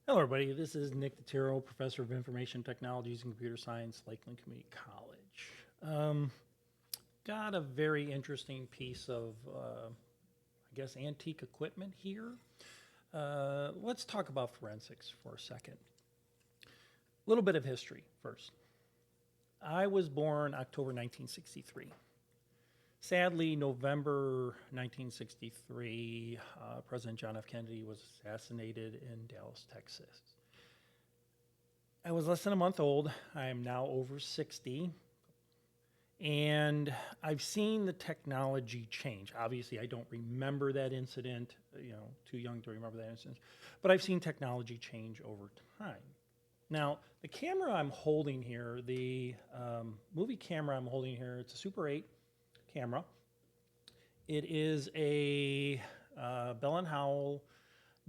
Hello, everybody. This is Nick DeTiro, Professor of Information Technologies and Computer Science, Lakeland Community College. Got a very interesting piece of, antique equipment here. Let's talk about forensics for a second. A little bit of history first. I was born October 1963. Sadly, November 1963, President John F. Kennedy was assassinated in Dallas, Texas. I was less than a month old. I am now over 60. And I've seen the technology change. Obviously, I don't remember that incident, too young to remember that incident. But I've seen technology change over time. Now, the camera I'm holding here, the movie camera I'm holding here, it's a Super 8 camera. It is a Bell & Howell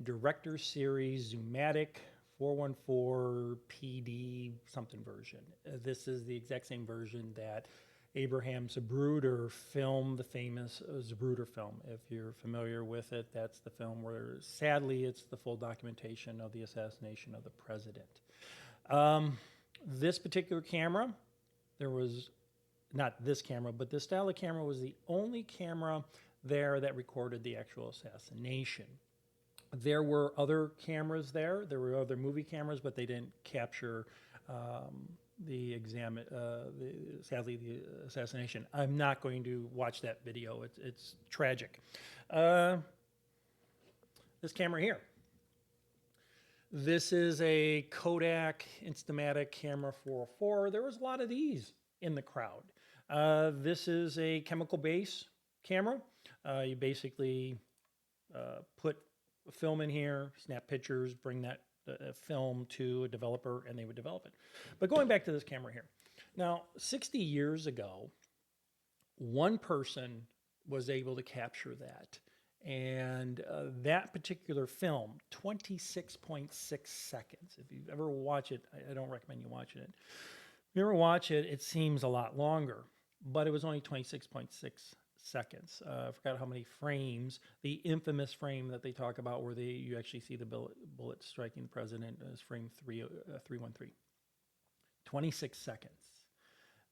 Director Series Zoomatic 414 PD something version. This is the exact same version that Abraham Zapruder filmed, the famous Zapruder film. If you're familiar with it, that's the film where, sadly, it's the full documentation of the assassination of the president. This particular camera, there was not this camera, but this style of camera was the only camera there that recorded the actual assassination. There were other cameras there. There were other movie cameras, but they didn't capture sadly, the assassination. I'm not going to watch that video. It's tragic. This camera here. This is a Kodak Instamatic Camera 404. There was a lot of these in the crowd. This is a chemical base camera. You basically put a film in here, snap pictures, bring that film to a developer, and they would develop it. But going back to this camera here. Now, 60 years ago, one person was able to capture that. And that particular film, 26.6 seconds. If you've ever watched it, I don't recommend you watching it. If you ever watch it, it seems a lot longer, but it was only 26.6 seconds. I forgot how many frames. The infamous frame that they talk about where you actually see the bullet striking the president is frame 313. 26 seconds.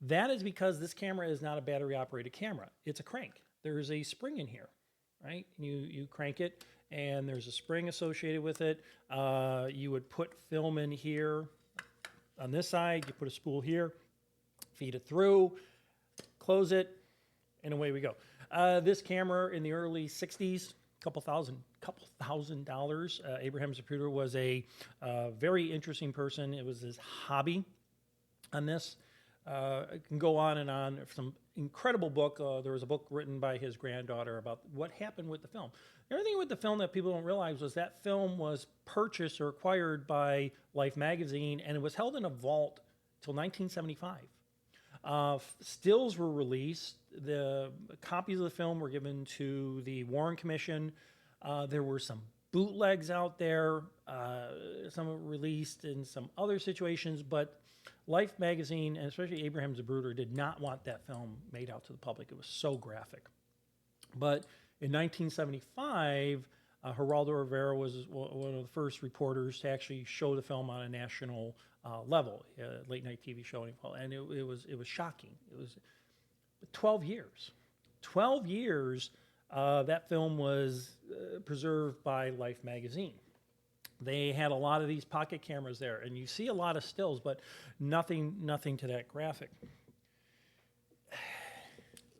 That is because this camera is not a battery-operated camera. It's a crank. There's a spring in here, right? You crank it, and there's a spring associated with it. You would put film in here on this side. You put a spool here, feed it through, close it, and away we go. This camera in the early 60s, couple thousand dollars. Abraham Zapruder was a very interesting person. It was his hobby on this. It can go on and on. Some incredible book. There was a book written by his granddaughter about what happened with the film. The other thing with the film that people don't realize was that film was purchased or acquired by Life magazine, and it was held in a vault till 1975. Stills were released. The copies of the film were given to the Warren Commission. There were some bootlegs out there. Some were released in some other situations, but Life magazine, and especially Abraham Zapruder, did not want that film made out to the public. It was so graphic. But in 1975, Geraldo Rivera was one of the first reporters to actually show the film on a national level, late night TV show, and it was shocking. It was 12 years. 12 years that film was preserved by Life magazine. They had a lot of these pocket cameras there, and you see a lot of stills, but nothing to that graphic.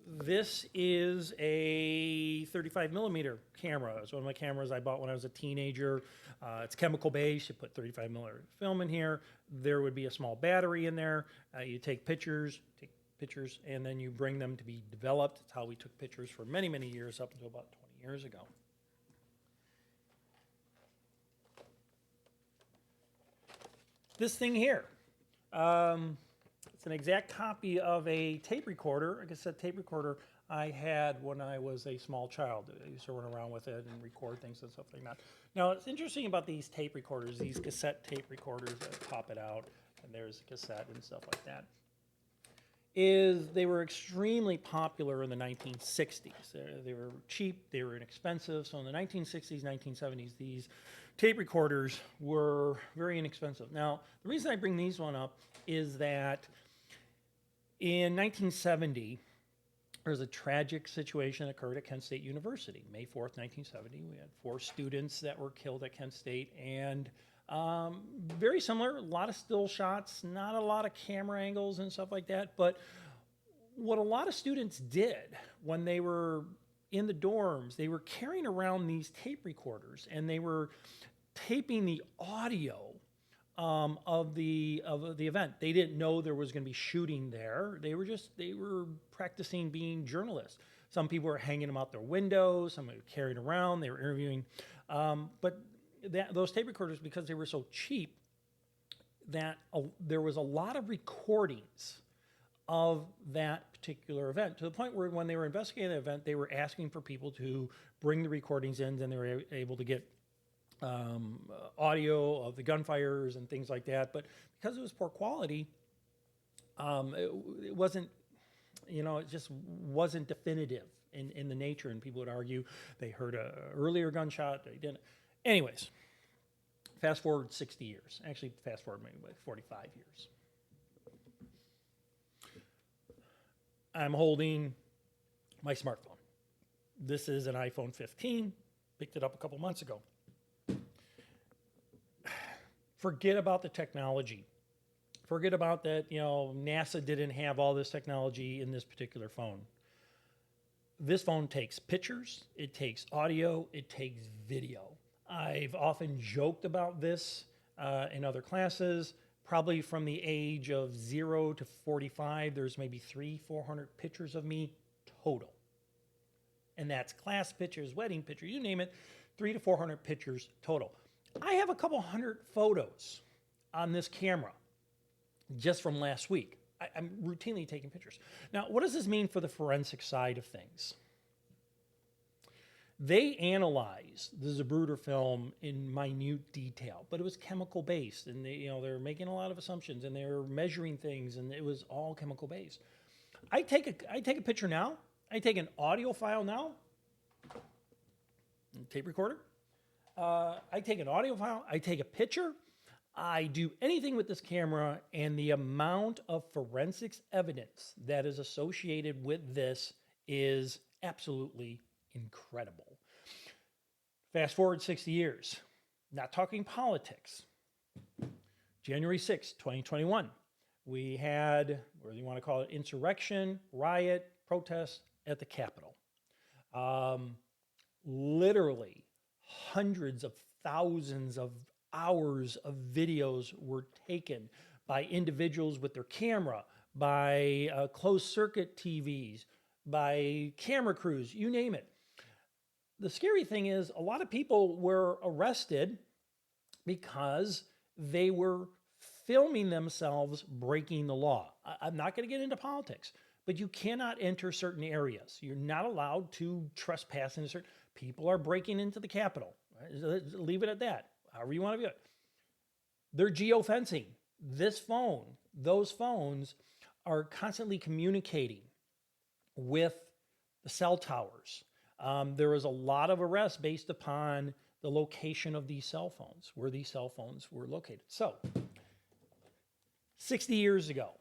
This is a 35 millimeter camera. It's one of my cameras I bought when I was a teenager. It's chemical based. You put 35 millimeter film in here. There would be a small battery in there. You take pictures, and then you bring them to be developed. It's how we took pictures for many, many years, up until about 20 years ago. This thing here. It's an exact copy of a tape recorder, a cassette tape recorder I had when I was a small child. I used to run around with it and record things and stuff like that. Now, what's interesting about these tape recorders, these cassette tape recorders that pop it out, and there's a cassette and stuff like that, is they were extremely popular in the 1960s. They were cheap, they were inexpensive. So in the 1960s, 1970s, these tape recorders were very inexpensive. Now, the reason I bring these one up is that in 1970, there was a tragic situation that occurred at Kent State University. May 4th, 1970, we had 4 students that were killed at Kent State, and very similar, a lot of still shots, not a lot of camera angles and stuff like that, but what a lot of students did when they were in the dorms, they were carrying around these tape recorders and they were taping the audio of the event. They didn't know there was going to be shooting there. They were practicing being journalists. Some people were hanging them out their windows. Some were carrying around. They were interviewing. But those tape recorders, because they were so cheap, that there was a lot of recordings of that particular event, to the point where when they were investigating the event, they were asking for people to bring the recordings in, and they were able to get audio of the gunfires and things like that. But because it was poor quality, it wasn't, it just wasn't definitive in the nature. And people would argue they heard an earlier gunshot, they didn't. Anyways, fast forward 60 years. Actually, fast forward maybe like 45 years. I'm holding my smartphone. This is an iPhone 15. Picked it up a couple months ago. Forget about the technology. Forget about that, NASA didn't have all this technology in this particular phone. This phone takes pictures, it takes audio, it takes video. I've often joked about this in other classes. Probably from the age of 0 to 45, there's maybe 300-400 pictures of me total. And that's class pictures, wedding pictures, you name it, 300 to 400 pictures total. I have a couple hundred photos on this camera just from last week. I'm routinely taking pictures. Now, what does this mean for the forensic side of things? They analyzed the Zapruder film in minute detail, but it was chemical based, and they're making a lot of assumptions, and they're measuring things, and it was all chemical based. I take a picture now. I take an audio file now, tape recorder. I take an audio file. I take a picture. I do anything with this camera, and the amount of forensics evidence that is associated with this is absolutely incredible. Fast forward 60 years, not talking politics. January 6, 2021, we had, whether you want to call it insurrection, riot, protest at the Capitol. Literally hundreds of thousands of hours of videos were taken by individuals with their camera, by closed circuit TVs, by camera crews, you name it. The scary thing is a lot of people were arrested because they were filming themselves breaking the law. I'm not going to get into politics, but you cannot enter certain areas. You're not allowed to trespass into certain. People are breaking into the Capitol. Right? Leave it at that. However you want to view it. They're geofencing. This phone, those phones are constantly communicating with the cell towers. There was a lot of arrests based upon the location of these cell phones, where these cell phones were located. So, 60 years ago,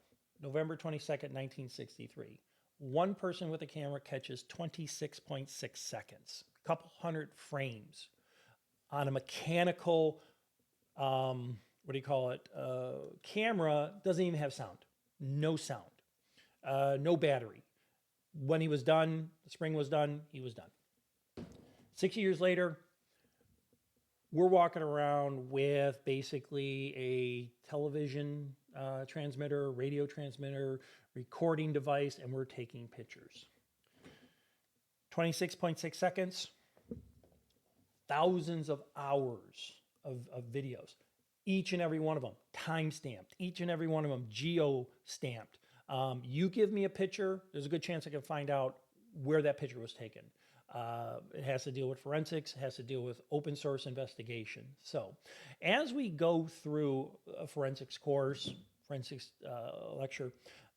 November 22nd, 1963, one person with a camera catches 26.6 seconds, a couple hundred frames on a mechanical, camera, doesn't even have sound, no sound, no battery. When he was done, the spring was done, he was done. 60 years later, we're walking around with basically a television transmitter, radio transmitter, recording device, and we're taking pictures. 26.6 seconds, thousands of hours of videos. Each and every one of them time-stamped, each and every one of them geo-stamped. You give me a picture, there's a good chance I can find out where that picture was taken. It has to deal with forensics, it has to deal with open source investigation. So as we go through a forensics course, forensics lecture,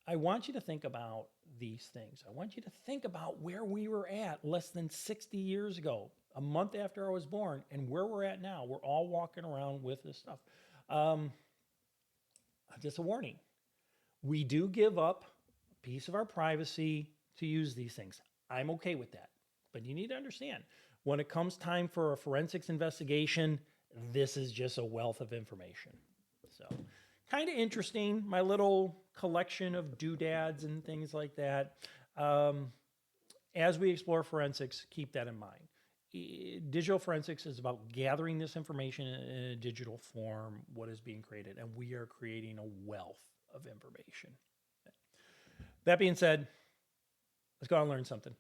I want you to think about these things. I want you to think about where we were at less than 60 years ago. a month after I was born, and where we're at now, we're all walking around with this stuff. Um, just a warning. We do give up a piece of our privacy to use these things. I'm okay with that. But you need to understand, when it comes time for a forensics investigation, this is just a wealth of information. So, kind of interesting, my little collection of doodads and things like that. As we explore forensics, keep that in mind. Digital forensics is about gathering this information in a digital form, what is being created, and we are creating a wealth of information. That being said, let's go out and learn something.